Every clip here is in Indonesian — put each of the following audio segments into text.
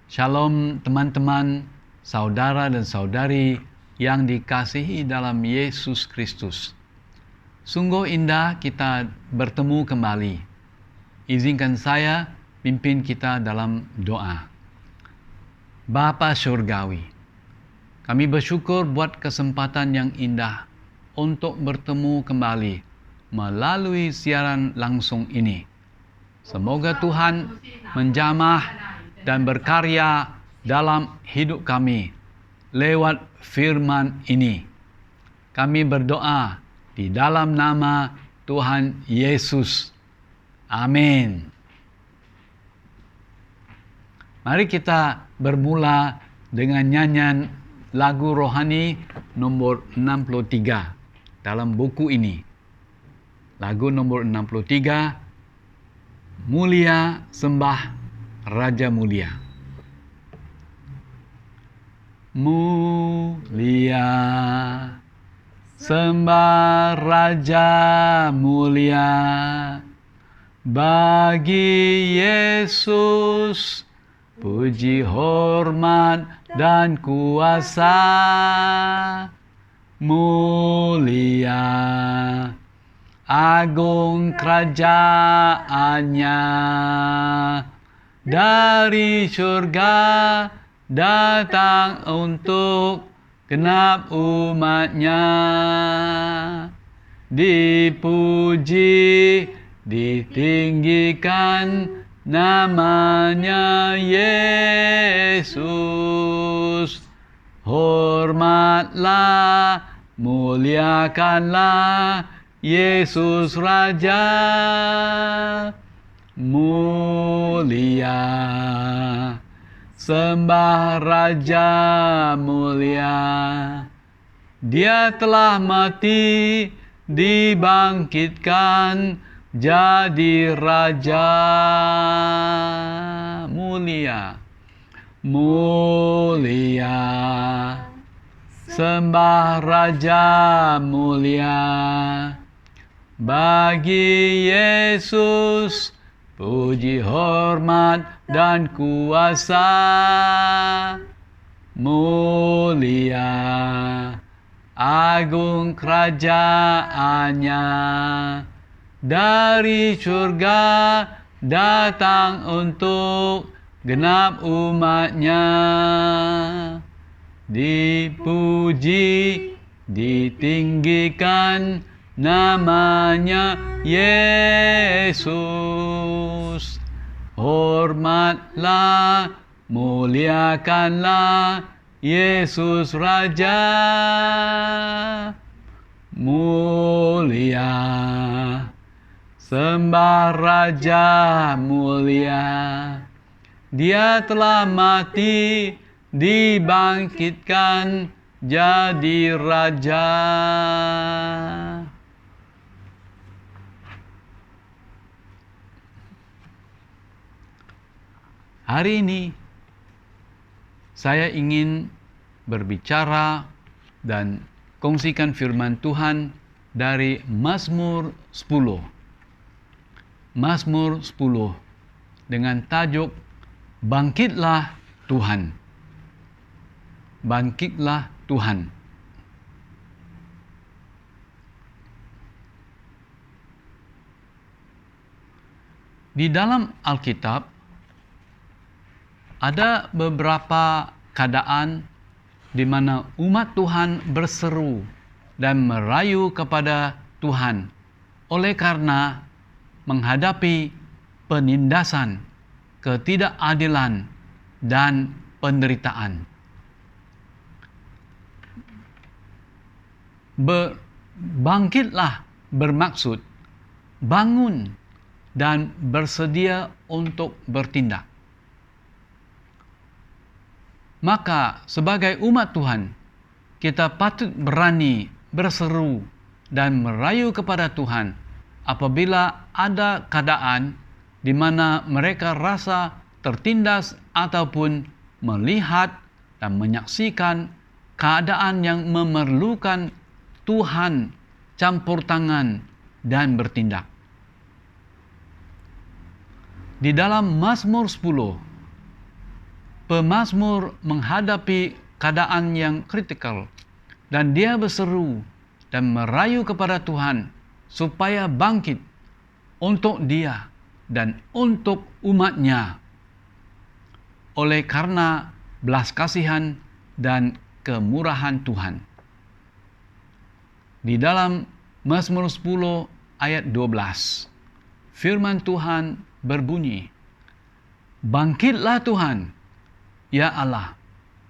Shalom teman-teman, saudara dan saudari yang dikasihi dalam Yesus Kristus. Sungguh indah kita bertemu kembali. Izinkan saya pimpin kita dalam doa. Bapa Surgawi, kami bersyukur buat kesempatan yang indah untuk bertemu kembali melalui siaran langsung ini. Semoga Tuhan menjamah dan berkarya dalam hidup kami lewat firman ini. Kami berdoa di dalam nama Tuhan Yesus. Amin. Mari kita bermula dengan nyanyian lagu rohani nomor 63 dalam buku ini. Lagu nomor 63, Mulia Sembah Raja Mulia. Mulia sembah Raja mulia, bagi Yesus puji hormat dan kuasa. Mulia agung kerajaannya, dari surga datang untuk genap umatnya. Dipuji, ditinggikan namanya Yesus. Hormatlah, muliakanlah Yesus Raja. Mulia sembah Raja mulia, Dia telah mati, dibangkitkan jadi Raja. Mulia, mulia sembah Raja mulia, bagi Yesus puji hormat dan kuasa. Mulia agung kerajaannya, dari surga datang untuk genap umatnya. Dipuji, ditinggikan namanya Yesus. Hormatlah, muliakanlah Yesus Raja. Mulia sembah Raja mulia, Dia telah mati, dibangkitkan jadi Raja. Hari ini saya ingin berbicara dan kongsikan firman Tuhan dari Mazmur 10. Mazmur 10 dengan tajuk Bangkitlah Tuhan. Bangkitlah Tuhan. Di dalam Alkitab ada beberapa keadaan di mana umat Tuhan berseru dan merayu kepada Tuhan oleh karena menghadapi penindasan, ketidakadilan, dan penderitaan. Bangkitlah bermaksud bangun dan bersedia untuk bertindak. Maka sebagai umat Tuhan, kita patut berani berseru dan merayu kepada Tuhan apabila ada keadaan di mana mereka rasa tertindas ataupun melihat dan menyaksikan keadaan yang memerlukan Tuhan campur tangan dan bertindak. Di dalam Mazmur 10 Pemazmur menghadapi keadaan yang kritikal dan dia berseru dan merayu kepada Tuhan supaya bangkit untuk dia dan untuk umatnya oleh karena belas kasihan dan kemurahan Tuhan. Di dalam Mazmur 10 ayat 12, firman Tuhan berbunyi, "Bangkitlah Tuhan, ya Allah,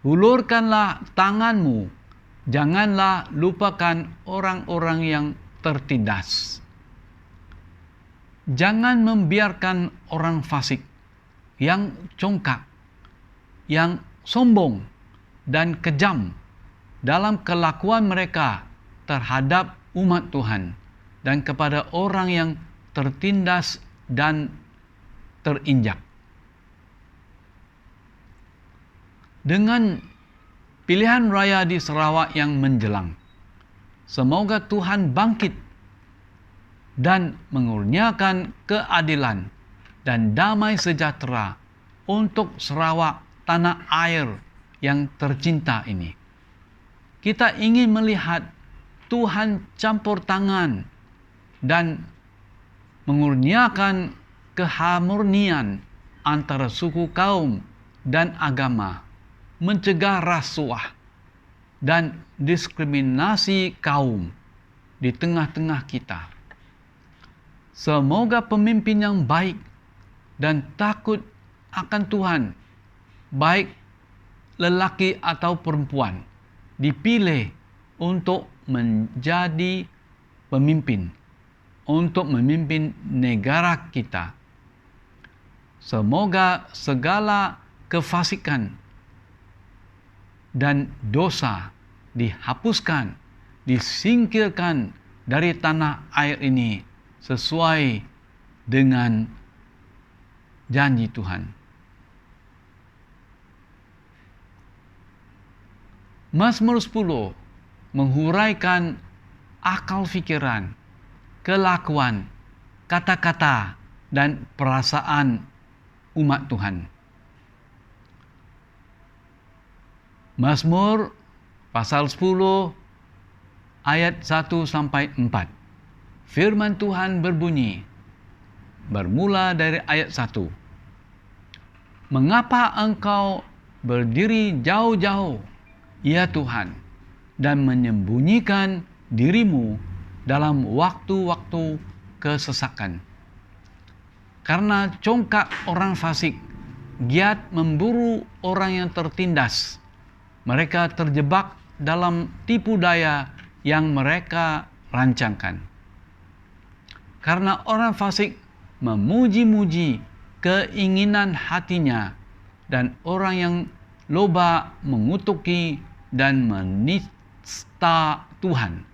hulurkanlah tanganmu, janganlah lupakan orang-orang yang tertindas." Jangan membiarkan orang fasik yang congkak, yang sombong dan kejam dalam kelakuan mereka terhadap umat Tuhan dan kepada orang yang tertindas dan terinjak. Dengan pilihan raya di Sarawak yang menjelang, semoga Tuhan bangkit dan mengurniakan keadilan dan damai sejahtera untuk Sarawak, tanah air yang tercinta ini. Kita ingin melihat Tuhan campur tangan dan mengurniakan keharmonian antara suku, kaum, dan agama, mencegah rasuah dan diskriminasi kaum di tengah-tengah kita. Semoga pemimpin yang baik dan takut akan Tuhan, baik lelaki atau perempuan, dipilih untuk menjadi pemimpin, untuk memimpin negara kita. Semoga segala kefasikan dan dosa dihapuskan, disingkirkan dari tanah air ini sesuai dengan janji Tuhan. Mazmur 10 menghuraikan akal fikiran, kelakuan, kata-kata, dan perasaan umat Tuhan. Mazmur pasal 10 ayat 1-4. Firman Tuhan berbunyi, bermula dari ayat 1. "Mengapa engkau berdiri jauh-jauh, ya Tuhan, dan menyembunyikan dirimu dalam waktu-waktu kesesakan? Karena congkak orang fasik giat memburu orang yang tertindas. Mereka terjebak dalam tipu daya yang mereka rancangkan. Karena orang fasik memuji-muji keinginan hatinya, dan orang yang loba mengutuki dan menista Tuhan."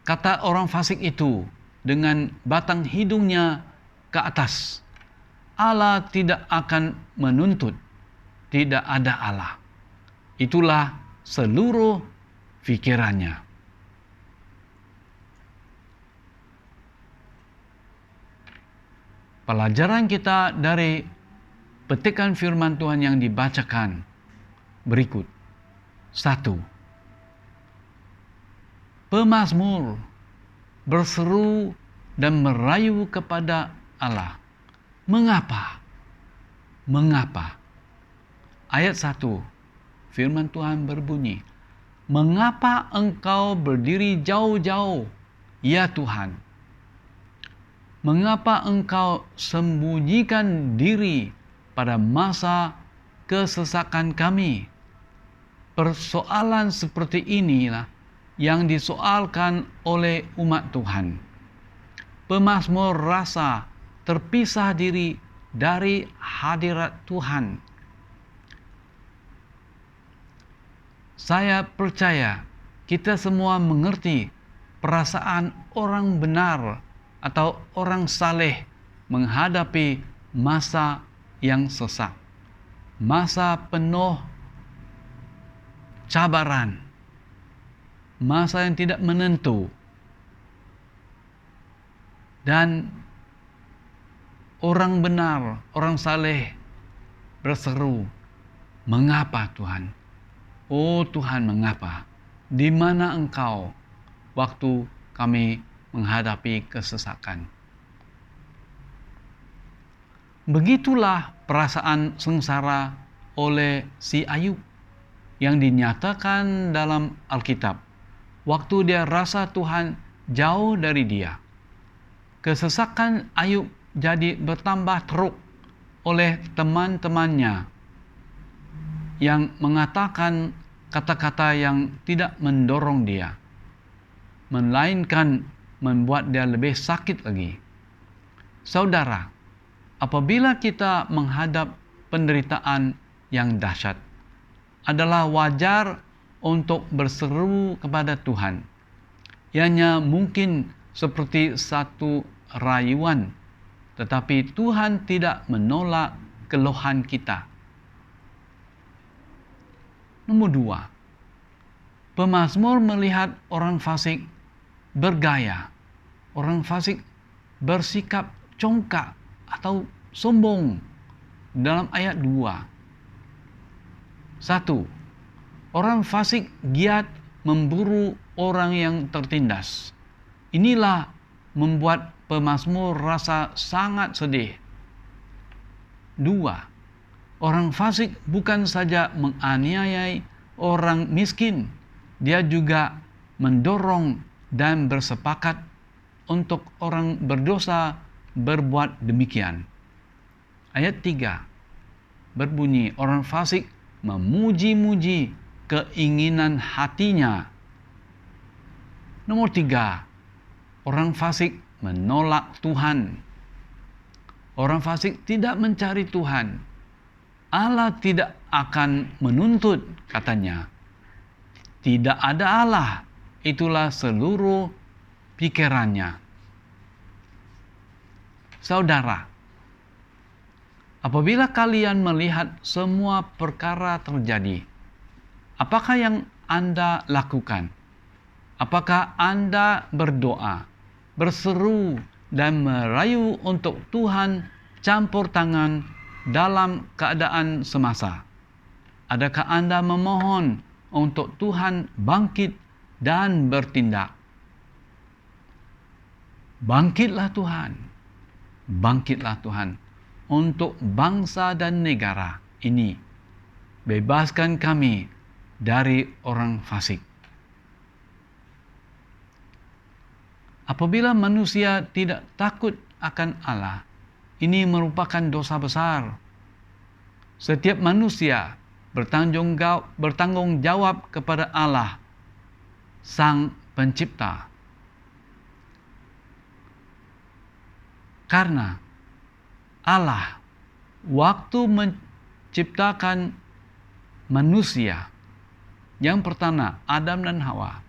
Kata orang fasik itu dengan batang hidungnya ke atas, "Allah tidak akan menuntut, tidak ada Allah." Itulah seluruh fikirannya. Pelajaran kita dari petikan firman Tuhan yang dibacakan berikut. 1. Pemazmur berseru dan merayu kepada Allah. Mengapa? Mengapa? Ayat 1, firman Tuhan berbunyi, "Mengapa engkau berdiri jauh-jauh, ya Tuhan? Mengapa engkau sembunyikan diri pada masa kesesakan kami?" Persoalan seperti inilah yang disoalkan oleh umat Tuhan. Pemazmur rasa terpisah diri dari hadirat Tuhan. Saya percaya kita semua mengerti perasaan orang benar atau orang saleh menghadapi masa yang sesak, masa penuh cabaran, masa yang tidak menentu, dan orang benar, orang saleh berseru, "Mengapa Tuhan? Oh Tuhan, mengapa? Di mana Engkau waktu kami menghadapi kesesakan?" Begitulah perasaan sengsara oleh si Ayub yang dinyatakan dalam Alkitab. Waktu dia rasa Tuhan jauh dari dia. Kesesakan Ayub jadi bertambah teruk oleh teman-temannya yang mengatakan kata-kata yang tidak mendorong dia, melainkan membuat dia lebih sakit lagi. Saudara, apabila kita menghadap penderitaan yang dahsyat, adalah wajar untuk berseru kepada Tuhan. Ianya mungkin seperti satu rayuan, tetapi Tuhan tidak menolak keluhan kita. Nomor 2, pemazmur melihat orang fasik bergaya, orang fasik bersikap congkak atau sombong dalam ayat 2. 1. Orang fasik giat memburu orang yang tertindas. Inilah membuat pemazmur rasa sangat sedih. 2. Orang fasik bukan saja menganiayai orang miskin, dia juga mendorong dan bersepakat untuk orang berdosa berbuat demikian. Ayat 3 berbunyi, orang fasik memuji-muji keinginan hatinya. Nomor 3, orang fasik menolak Tuhan. Orang fasik tidak mencari Tuhan. Allah tidak akan menuntut, katanya. Tidak ada Allah, itulah seluruh pikirannya. Saudara, apabila kalian melihat semua perkara terjadi, apakah yang Anda lakukan? Apakah Anda berdoa, berseru, dan merayu untuk Tuhan campur tangan dalam keadaan semasa? Adakah Anda memohon untuk Tuhan bangkit dan bertindak? Bangkitlah Tuhan, bangkitlah Tuhan untuk bangsa dan negara ini. Bebaskan kami dari orang fasik. Apabila manusia tidak takut akan Allah, ini merupakan dosa besar. Setiap manusia bertanggung jawab kepada Allah, Sang Pencipta. Karena Allah waktu menciptakan manusia, yang pertama Adam dan Hawa,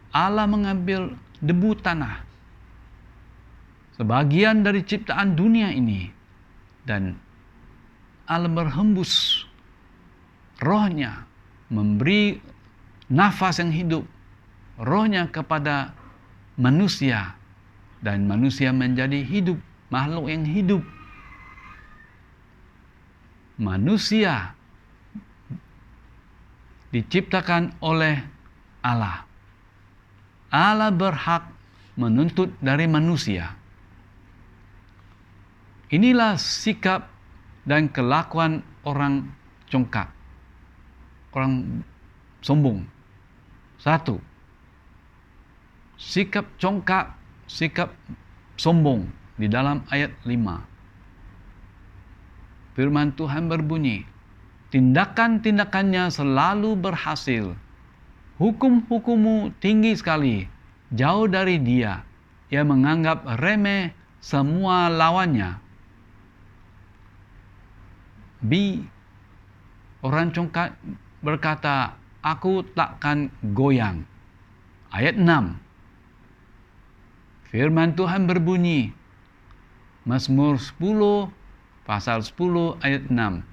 Allah mengambil debu tanah, sebagian dari ciptaan dunia ini, dan Allah berhembus rohnya, memberi nafas yang hidup, rohnya kepada manusia, dan manusia menjadi hidup, makhluk yang hidup. Manusia diciptakan oleh Allah. Allah berhak menuntut dari manusia. Inilah sikap dan kelakuan orang congkak, orang sombong. 1. Sikap congkak, sikap sombong di dalam ayat 5. Firman Tuhan berbunyi, tindakan-tindakannya selalu berhasil. Hukum-hukummu tinggi sekali, jauh dari dia. Ia menganggap remeh semua lawannya. B. Orang congkak berkata, aku takkan goyang. Ayat 6. Firman Tuhan berbunyi, Mazmur 10, pasal 10 ayat 6.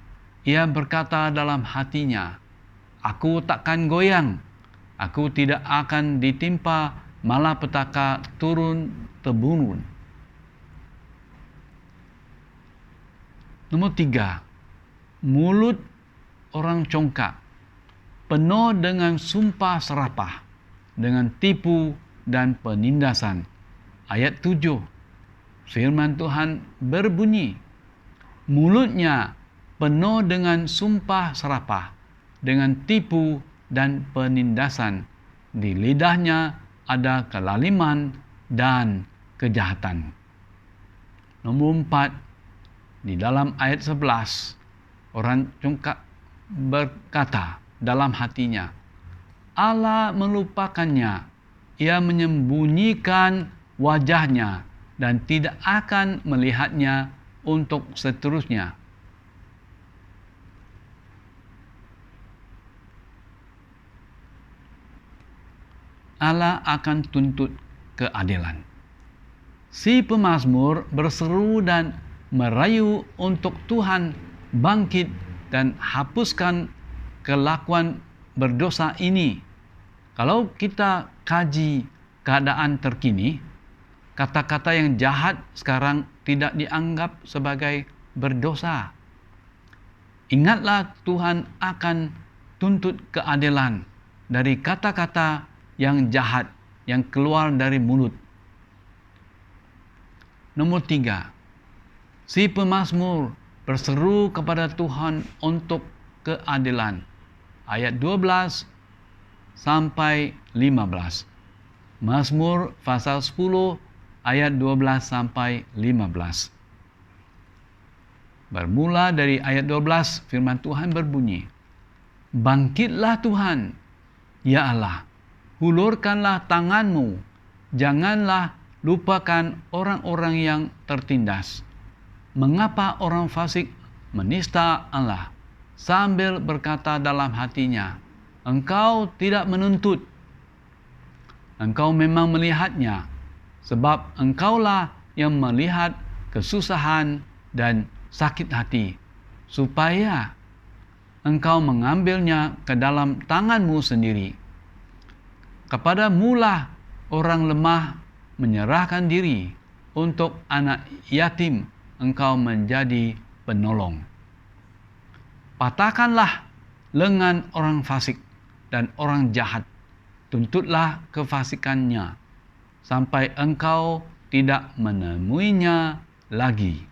Ia berkata dalam hatinya, aku takkan goyang, aku tidak akan ditimpa malapetaka turun-temurun. Nomor 3, mulut orang congkak, penuh dengan sumpah serapah, dengan tipu dan penindasan. Ayat 7, firman Tuhan berbunyi, mulutnya penuh dengan sumpah serapah, dengan tipu dan penindasan. Di lidahnya ada kelaliman dan kejahatan. Nomor 4, di dalam ayat 11, orang congkak berkata dalam hatinya, Allah melupakannya, ia menyembunyikan wajahnya dan tidak akan melihatnya untuk seterusnya. Allah akan tuntut keadilan. Si pemazmur berseru dan merayu untuk Tuhan bangkit dan hapuskan kelakuan berdosa ini. Kalau kita kaji keadaan terkini, kata-kata yang jahat sekarang tidak dianggap sebagai berdosa. Ingatlah, Tuhan akan tuntut keadilan dari kata-kata yang jahat yang keluar dari mulut. Nomor 3, si pemazmur berseru kepada Tuhan untuk keadilan. Ayat 12 sampai 15. Mazmur pasal 10 ayat 12 sampai 15. Bermula dari ayat 12, firman Tuhan berbunyi, bangkitlah Tuhan, ya Allah, hulurkanlah tanganmu, janganlah lupakan orang-orang yang tertindas. Mengapa orang fasik menista Allah, sambil berkata dalam hatinya, engkau tidak menuntut. Engkau memang melihatnya, sebab engkaulah yang melihat kesusahan dan sakit hati, supaya engkau mengambilnya ke dalam tanganmu sendiri. Kepadamulah orang lemah menyerahkan diri, untuk anak yatim engkau menjadi penolong. Patahkanlah lengan orang fasik dan orang jahat, tuntutlah kefasikannya, sampai engkau tidak menemuinya lagi.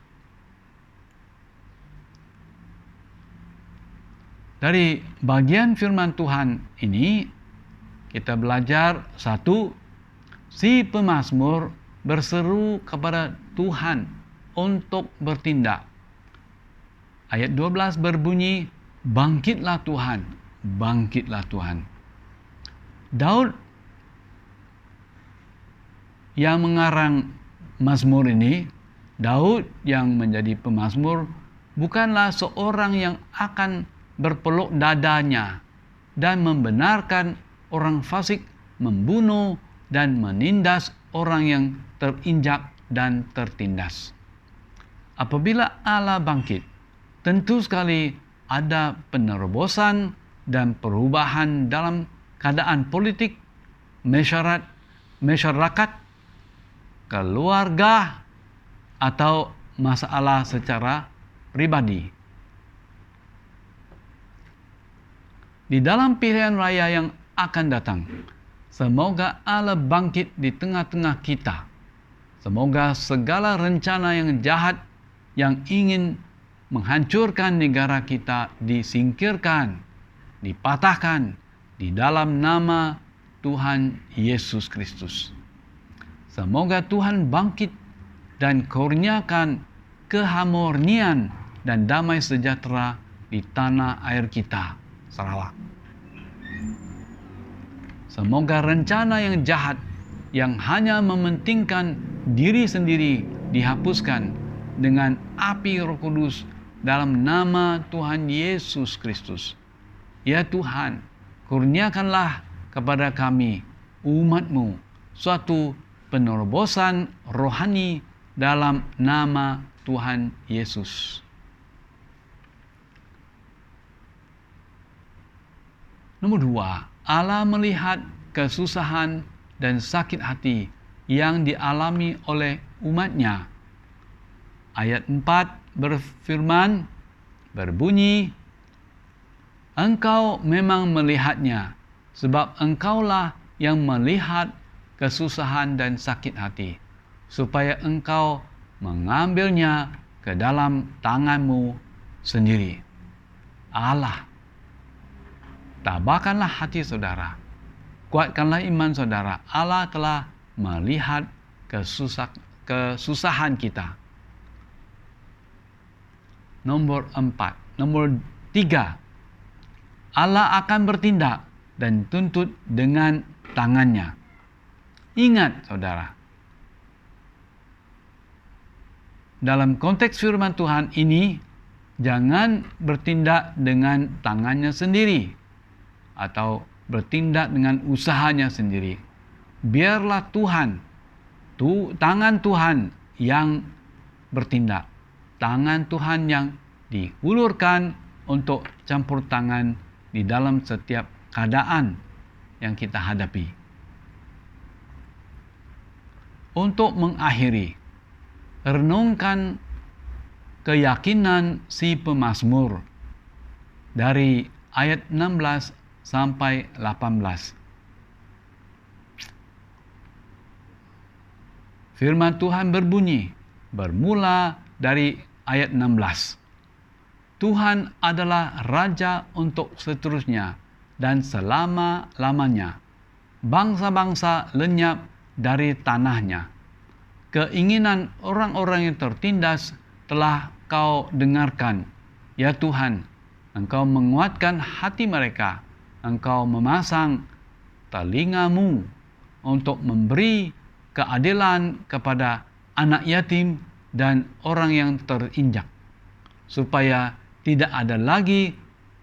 Dari bagian firman Tuhan ini, kita belajar satu, si pemazmur berseru kepada Tuhan untuk bertindak. Ayat 12 berbunyi, bangkitlah Tuhan, bangkitlah Tuhan. Daud yang mengarang mazmur ini, Daud yang menjadi pemazmur, bukanlah seorang yang akan berpeluk dadanya dan membenarkan orang fasik membunuh dan menindas orang yang terinjak dan tertindas. Apabila Allah bangkit, tentu sekali ada penerobosan dan perubahan dalam keadaan politik, masyarakat, keluarga, atau masalah secara pribadi. Di dalam pilihan raya yang akan datang, semoga Allah bangkit di tengah-tengah kita. Semoga segala rencana yang jahat yang ingin menghancurkan negara kita disingkirkan, dipatahkan di dalam nama Tuhan Yesus Kristus. Semoga Tuhan bangkit dan kurniakan keharmonian dan damai sejahtera di tanah air kita, Sarawak. Semoga rencana yang jahat yang hanya mementingkan diri sendiri dihapuskan dengan api Roh Kudus dalam nama Tuhan Yesus Kristus. Ya Tuhan, kurniakanlah kepada kami, umat-Mu, suatu penerobosan rohani dalam nama Tuhan Yesus. Nomor 2, Allah melihat kesusahan dan sakit hati yang dialami oleh umat-Nya. Ayat 4 berfirman, berbunyi, "Engkau memang melihatnya, sebab engkaulah yang melihat kesusahan dan sakit hati, supaya engkau mengambilnya ke dalam tanganmu sendiri." Allah, tabahkanlah hati saudara, kuatkanlah iman saudara. Allah telah melihat kesusahan kita. Nomor 3, Allah akan bertindak dan tuntut dengan tangannya. Ingat saudara, dalam konteks firman Tuhan ini, jangan bertindak dengan tangannya sendiri atau bertindak dengan usahanya sendiri. Biarlah tangan Tuhan yang bertindak. Tangan Tuhan yang diulurkan untuk campur tangan di dalam setiap keadaan yang kita hadapi. Untuk mengakhiri, renungkan keyakinan si pemazmur dari ayat 16 sampai 18. Firman Tuhan berbunyi, bermula dari ayat 16. Tuhan adalah Raja untuk seterusnya dan selama-lamanya. Bangsa-bangsa lenyap dari tanahnya. Keinginan orang-orang yang tertindas telah Kau dengarkan. Ya Tuhan, Engkau menguatkan hati mereka. Engkau memasang telingamu untuk memberi keadilan kepada anak yatim dan orang yang terinjak, supaya tidak ada lagi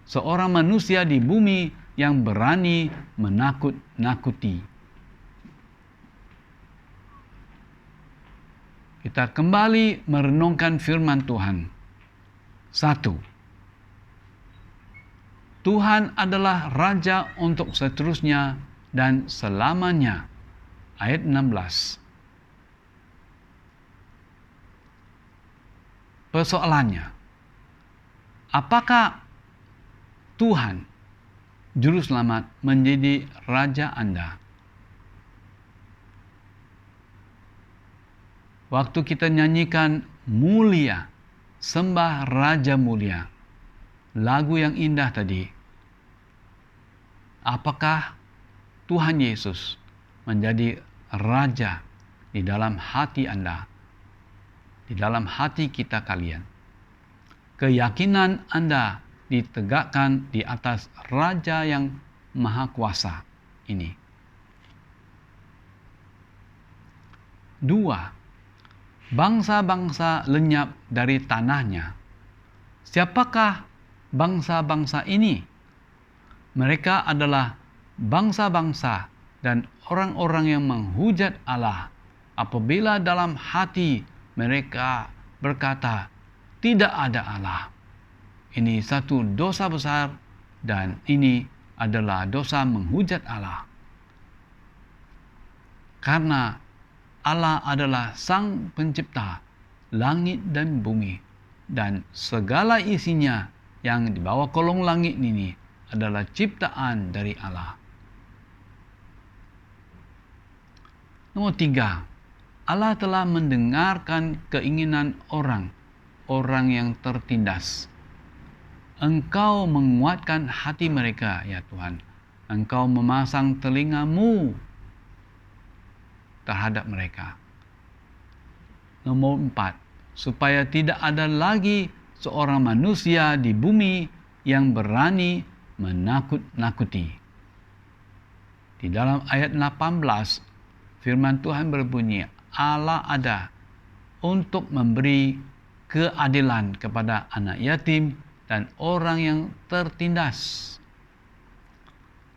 seorang manusia di bumi yang berani menakut-nakuti. Kita kembali merenungkan firman Tuhan. 1. Tuhan adalah Raja untuk seterusnya dan selamanya. Ayat 16. Persoalannya, apakah Tuhan Juru Selamat menjadi Raja Anda? Waktu kita nyanyikan mulia, sembah Raja mulia, lagu yang indah tadi, apakah Tuhan Yesus menjadi Raja di dalam hati Anda, di dalam hati kita kalian? Keyakinan Anda ditegakkan di atas Raja yang Maha Kuasa ini. 2. Bangsa-bangsa lenyap dari tanahnya. Siapakah bangsa-bangsa ini? Mereka adalah bangsa-bangsa dan orang-orang yang menghujat Allah apabila dalam hati mereka berkata, tidak ada Allah. Ini satu dosa besar dan ini adalah dosa menghujat Allah. Karena Allah adalah Sang Pencipta langit dan bumi, dan segala isinya yang di bawah kolong langit ini adalah ciptaan dari Allah. Nomor 3, Allah telah mendengarkan keinginan orang yang tertindas. Engkau menguatkan hati mereka, ya Tuhan. Engkau memasang telingamu terhadap mereka. Nomor 4, supaya tidak ada lagi seorang manusia di bumi yang berani menakut-nakuti. Di dalam ayat 18, firman Tuhan berbunyi, Allah ada untuk memberi keadilan kepada anak yatim dan orang yang tertindas.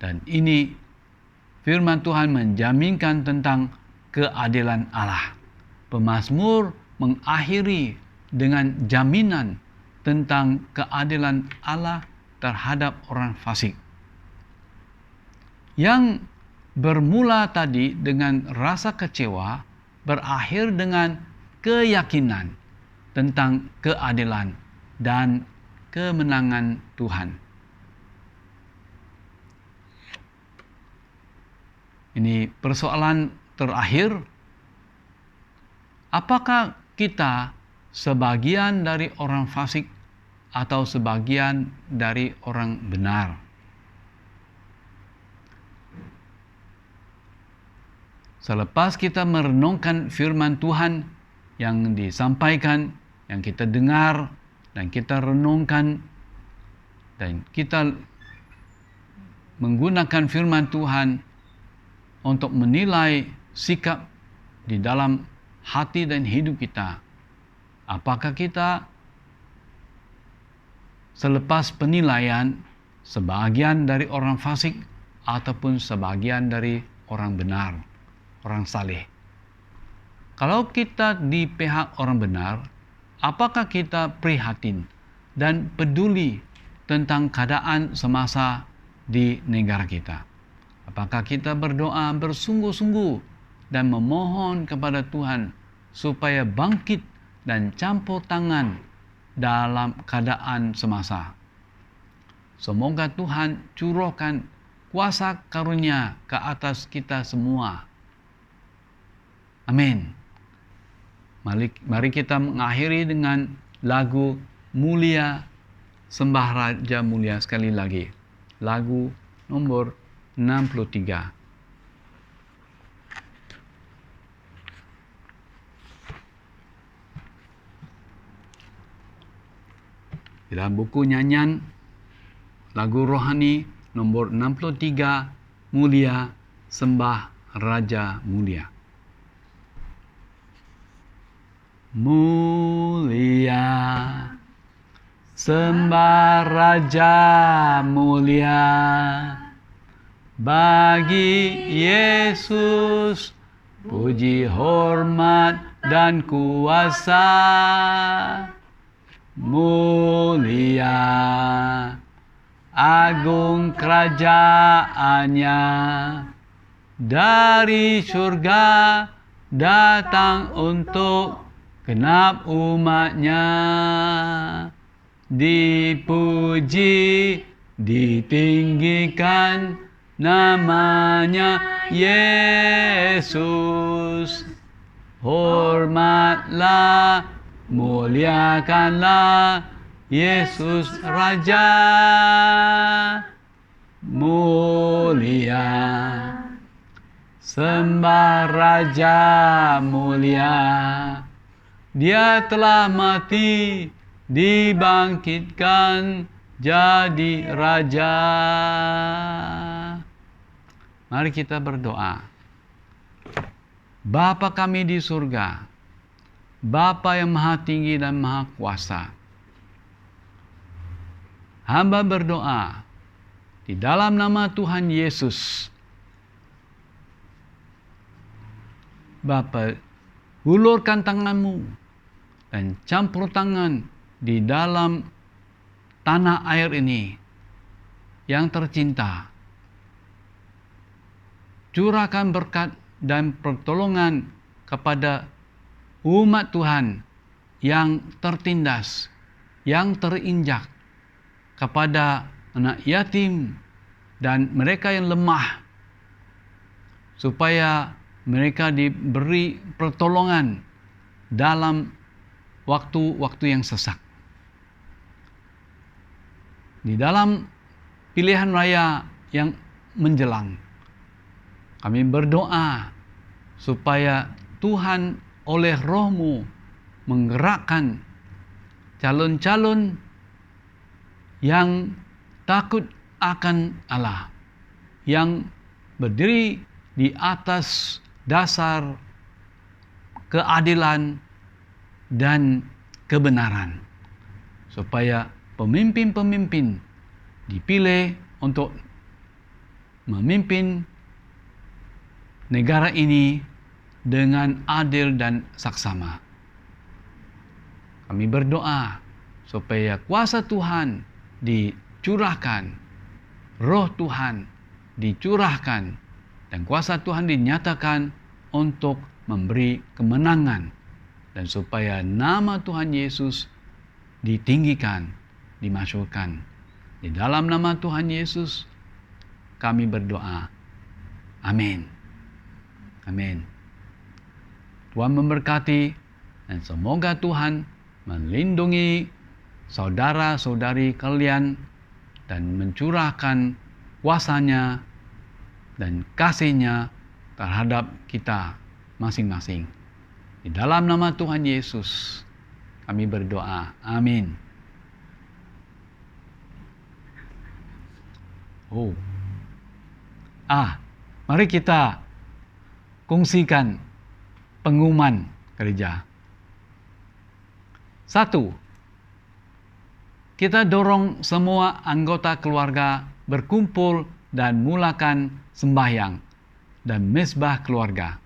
Dan ini firman Tuhan menjaminkan tentang keadilan Allah. Pemazmur mengakhiri dengan jaminan tentang keadilan Allah terhadap orang fasik. Yang bermula tadi dengan rasa kecewa, berakhir dengan keyakinan tentang keadilan dan kemenangan Tuhan. Ini persoalan terakhir. Apakah kita sebagian dari orang fasik atau sebagian dari orang benar? Selepas kita merenungkan firman Tuhan yang disampaikan, yang kita dengar, dan kita renungkan, dan kita menggunakan firman Tuhan untuk menilai sikap di dalam hati dan hidup kita. Apakah kita selepas penilaian sebagian dari orang fasik ataupun sebagian dari orang benar, orang saleh? Kalau kita di pihak orang benar, apakah kita prihatin dan peduli tentang keadaan semasa di negara kita? Apakah kita berdoa bersungguh-sungguh dan memohon kepada Tuhan supaya bangkit dan campur tangan dalam keadaan semasa? Semoga Tuhan curahkan kuasa karunia ke atas kita semua. Amin. Mari kita mengakhiri dengan lagu Mulia, Sembah Raja Mulia sekali lagi. Lagu nomor 63. Dalam buku nyanyian lagu rohani nomor 63, Mulia, Sembah Raja Mulia. Mulia, sembah Raja mulia, bagi Yesus puji, hormat dan kuasa. Mulia, agung kerajaannya, dari surga datang untuk genap umatnya. Dipuji, ditinggikan namanya Yesus. Hormatlah, muliakanlah Yesus Raja. Mulia, sembah Raja mulia. Dia telah mati, dibangkitkan jadi Raja. Mari kita berdoa. Bapa kami di surga, Bapa yang maha tinggi dan maha kuasa, hamba berdoa di dalam nama Tuhan Yesus. Bapa, hulurkan tanganmu dan campur tangan di dalam tanah air ini yang tercinta. Curahkan berkat dan pertolongan kepada umat Tuhan yang tertindas, yang terinjak, kepada anak yatim dan mereka yang lemah, supaya mereka diberi pertolongan dalam waktu-waktu yang sesak. Di dalam pilihan raya yang menjelang, kami berdoa supaya Tuhan oleh Roh-Mu menggerakkan calon-calon yang takut akan Allah, yang berdiri di atas dasar keadilan dan kebenaran, supaya pemimpin-pemimpin dipilih untuk memimpin negara ini dengan adil dan saksama. Kami berdoa supaya kuasa Tuhan dicurahkan, Roh Tuhan dicurahkan, dan kuasa Tuhan dinyatakan untuk memberi kemenangan, dan supaya nama Tuhan Yesus ditinggikan dimasukkan. Di dalam nama Tuhan Yesus, kami berdoa. Amin. Amin. Tuhan memberkati dan semoga Tuhan melindungi saudara-saudari kalian dan mencurahkan kuasa-Nya dan kasih-Nya terhadap kita masing-masing. Di dalam nama Tuhan Yesus, kami berdoa. Amin. Mari kita kongsikan pengumuman gereja. 1. Kita dorong semua anggota keluarga berkumpul dan mulakan sembahyang dan mezbah keluarga.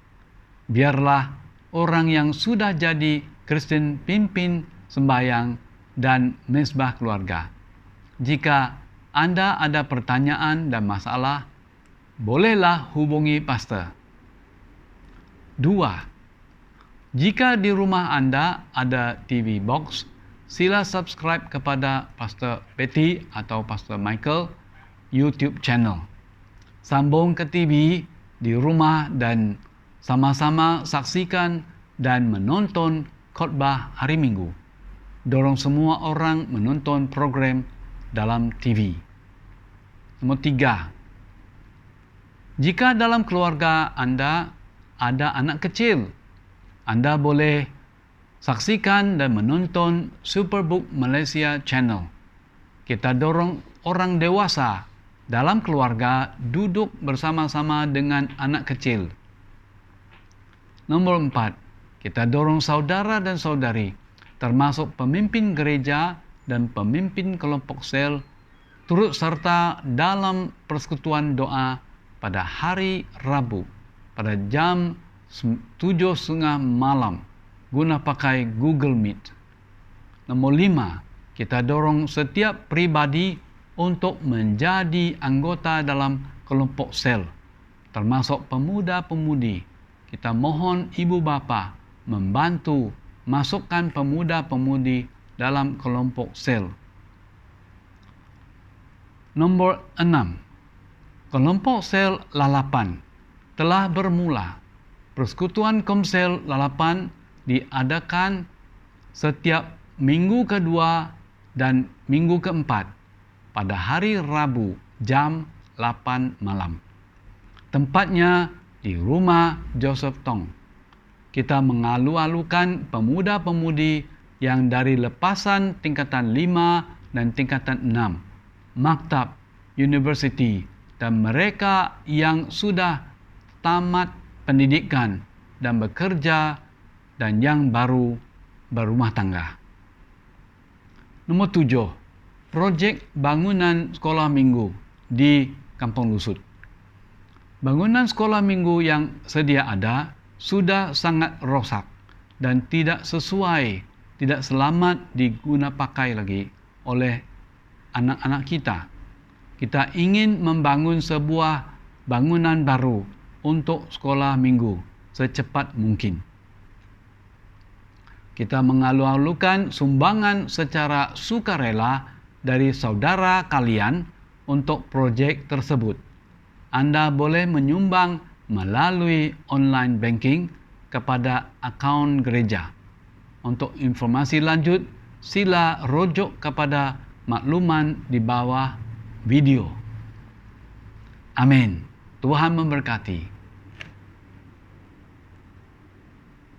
Biarlah orang yang sudah jadi Kristen pimpin sembahyang dan mezbah keluarga. Jika Anda ada pertanyaan dan masalah, bolehlah hubungi pastor. 2. Jika di rumah Anda ada TV box, sila subscribe kepada Pastor Betty atau Pastor Michael YouTube channel. Sambung ke TV di rumah dan sama-sama saksikan dan menonton khotbah hari Minggu. Dorong semua orang menonton program dalam TV. Nomor 3. Jika dalam keluarga Anda ada anak kecil, Anda boleh saksikan dan menonton Superbook Malaysia Channel. Kita dorong orang dewasa dalam keluarga duduk bersama-sama dengan anak kecil. Nomor 4. Kita dorong saudara dan saudari, termasuk pemimpin gereja dan pemimpin kelompok sel, turut serta dalam persekutuan doa pada hari Rabu pada jam 7:30 malam guna pakai Google Meet. Nomor 5, kita dorong setiap pribadi untuk menjadi anggota dalam kelompok sel, termasuk pemuda-pemudi. Kita mohon ibu bapa membantu masukkan pemuda-pemudi dalam kelompok sel. Nomor 6, kelompok sel lalapan telah bermula. Persekutuan Komsel Lalapan diadakan setiap minggu kedua dan minggu keempat pada hari Rabu jam 8 malam. Tempatnya di rumah Joseph Tong. Kita mengalu-alukan pemuda-pemudi yang dari lepasan tingkatan 5 dan tingkatan 6, maktab, universiti, dan mereka yang sudah tamat pendidikan dan bekerja dan yang baru berumah tangga. Nomor 7, projek bangunan sekolah minggu di Kampung Lusut. Bangunan sekolah minggu yang sedia ada sudah sangat rosak dan tidak sesuai, tidak selamat diguna pakai lagi oleh anak-anak kita. Kita ingin membangun sebuah bangunan baru untuk sekolah minggu secepat mungkin. Kita mengalu-alukan sumbangan secara sukarela dari saudara kalian untuk projek tersebut. Anda boleh menyumbang melalui online banking kepada akaun gereja. Untuk informasi lanjut, sila rujuk kepada makluman di bawah video. Amin. Tuhan memberkati.